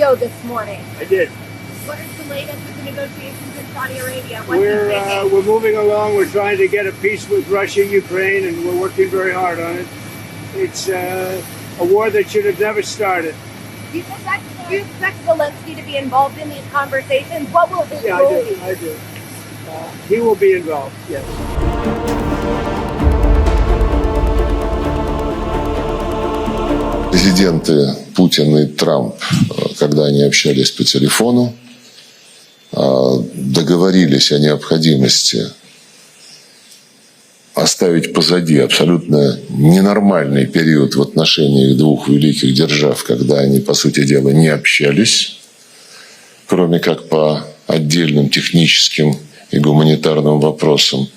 video this morning. I did. What is the latest with the negotiations in Saudi Arabia? We're moving along. We're trying to get a peace with Russia and Ukraine, and we're working very hard on it. It's a war that should have never started. Do you expect Zelensky to be involved in these conversations? What will his role be? I do. He will be involved, yes. Президенты Путин и Трамп, когда они общались по телефону, договорились о необходимости оставить позади абсолютно ненормальный период в отношении двух великих держав, когда они, по сути дела, не общались, кроме как по отдельным техническим и гуманитарным вопросам.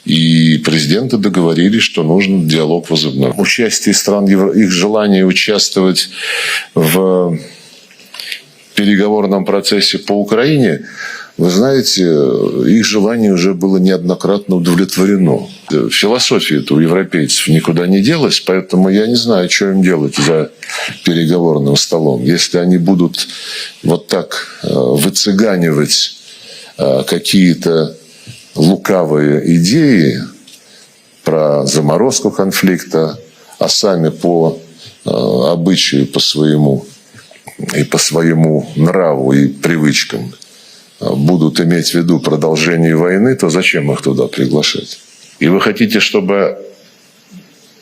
И президенты договорились, что нужно диалог возобновить. Участие стран, их желание участвовать в переговорном процессе по Украине, вы знаете, их желание уже было неоднократно удовлетворено. Философия-то у европейцев никуда не делась, поэтому я не знаю, что им делать за переговорным столом. Если они будут вот так выцыганивать какие-то лукавые идеи про заморозку конфликта, а сами по обычаю, по своему и по своему нраву и привычкам будут иметь в виду продолжение войны, то зачем их туда приглашать? И вы хотите, чтобы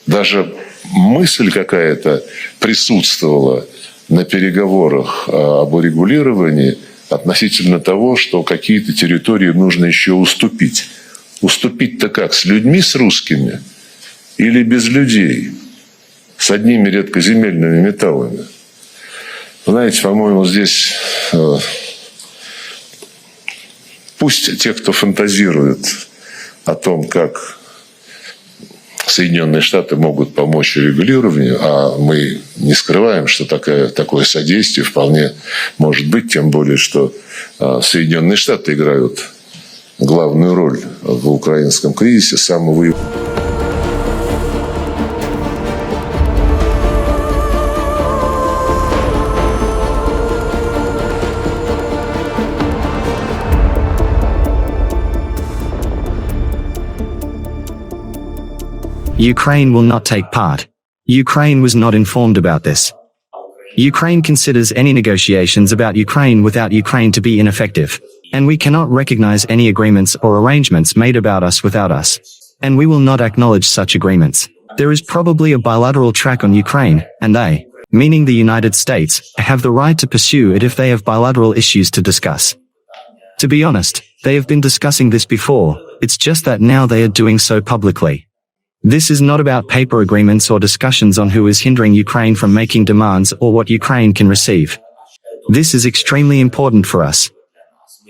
даже мысль какая-то присутствовала на переговорах об урегулировании относительно того, что какие-то территории нужно еще уступить. Уступить-то как? С людьми, с русскими? Или без людей? С одними редкоземельными металлами? Знаете, по-моему, здесь пусть те, кто фантазирует о том, как Соединенные Штаты могут помочь регулированию, а мы не скрываем, что такое содействие вполне может быть, тем более, что Соединенные Штаты играют главную роль в украинском кризисе с самого. Ukraine will not take part. Ukraine was not informed about this. Ukraine considers any negotiations about Ukraine without Ukraine to be ineffective. And we cannot recognize any agreements or arrangements made about us without us. And we will not acknowledge such agreements. There is probably a bilateral track on Ukraine, and they, meaning the United States, have the right to pursue it if they have bilateral issues to discuss. To be honest, they have been discussing this before, it's just that now they are doing so publicly. This is not about paper agreements or discussions on who is hindering Ukraine from making demands or what Ukraine can receive. This is extremely important for us.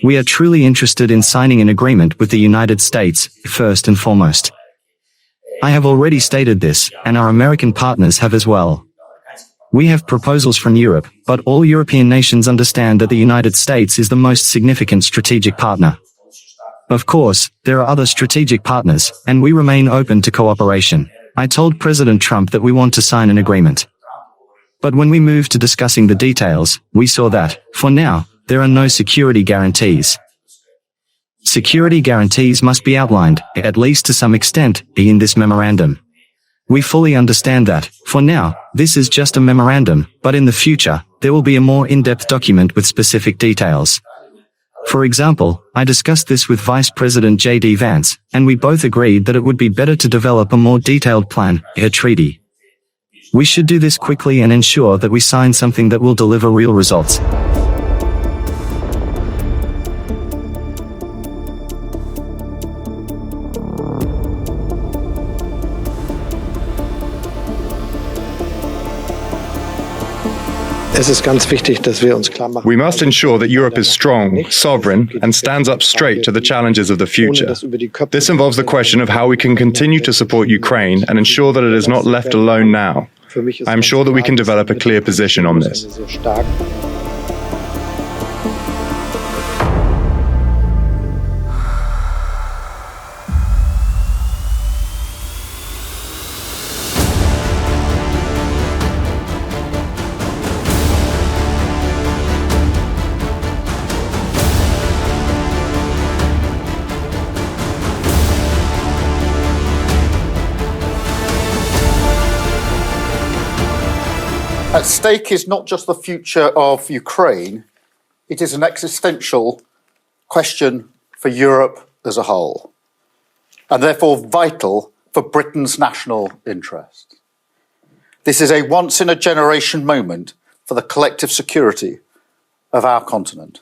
We are truly interested in signing an agreement with the United States, first and foremost. I have already stated this, and our American partners have as well. We have proposals from Europe, but all European nations understand that the United States is the most significant strategic partner. Of course, there are other strategic partners, and we remain open to cooperation. I told President Trump that we want to sign an agreement. But when we moved to discussing the details, we saw that, for now, there are no security guarantees. Security guarantees must be outlined, at least to some extent, in this memorandum. We fully understand that, for now, this is just a memorandum, but in the future, there will be a more in-depth document with specific details. For example, I discussed this with Vice President J.D. Vance, and we both agreed that it would be better to develop a more detailed plan, a treaty. We should do this quickly and ensure that we sign something that will deliver real results. We must ensure that Europe is strong, sovereign, and stands up straight to the challenges of the future. This involves the question of how we can continue to support Ukraine and ensure that it is not left alone now. I am sure that we can develop a clear position on this. At stake is not just the future of Ukraine, it is an existential question for Europe as a whole, and therefore vital for Britain's national interest. This is a once-in-a-generation moment for the collective security of our continent.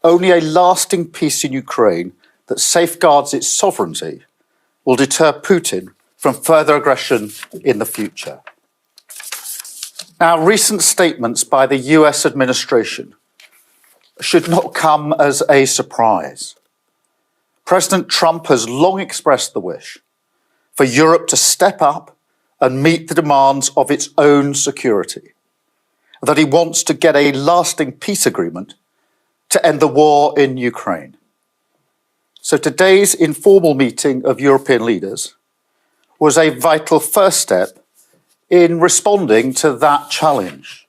Only a lasting peace in Ukraine that safeguards its sovereignty will deter Putin from further aggression in the future. Now, recent statements by the US administration should not come as a surprise. President Trump has long expressed the wish for Europe to step up and meet the demands of its own security, that he wants to get a lasting peace agreement to end the war in Ukraine. So today's informal meeting of European leaders was a vital first step in responding to that challenge.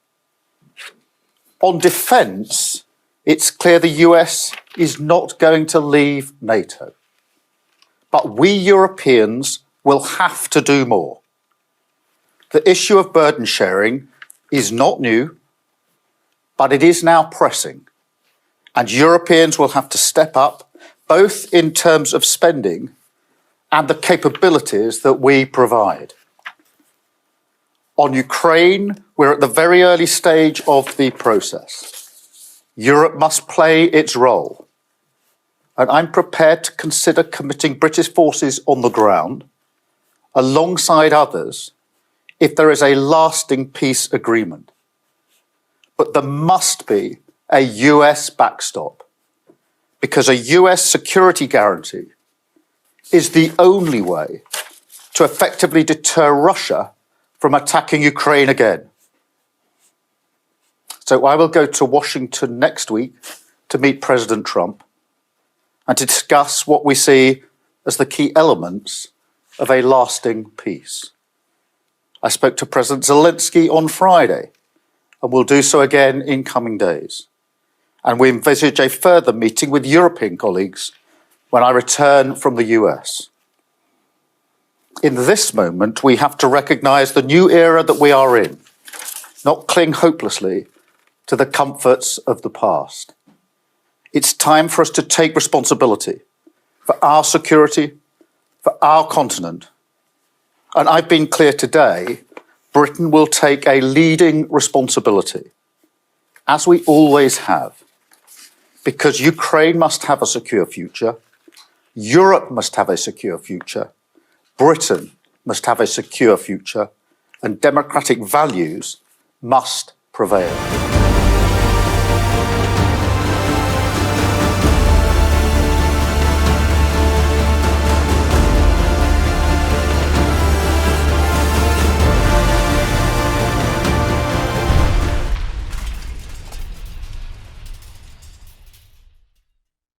On defence, it's clear the US is not going to leave NATO. But we Europeans will have to do more. The issue of burden sharing is not new, but it is now pressing. And Europeans will have to step up, both in terms of spending and the capabilities that we provide. On Ukraine, we're at the very early stage of the process. Europe must play its role. And I'm prepared to consider committing British forces on the ground alongside others if there is a lasting peace agreement. But there must be a US backstop, because a US security guarantee is the only way to effectively deter Russia from attacking Ukraine again. So I will go to Washington next week to meet President Trump and to discuss what we see as the key elements of a lasting peace. I spoke to President Zelensky on Friday and will do so again in coming days. And we envisage a further meeting with European colleagues when I return from the US. In this moment, we have to recognise the new era that we are in, not cling hopelessly to the comforts of the past. It's time for us to take responsibility for our security, for our continent. And I've been clear today, Britain will take a leading responsibility, as we always have, because Ukraine must have a secure future, Europe must have a secure future, Britain must have a secure future, and democratic values must prevail.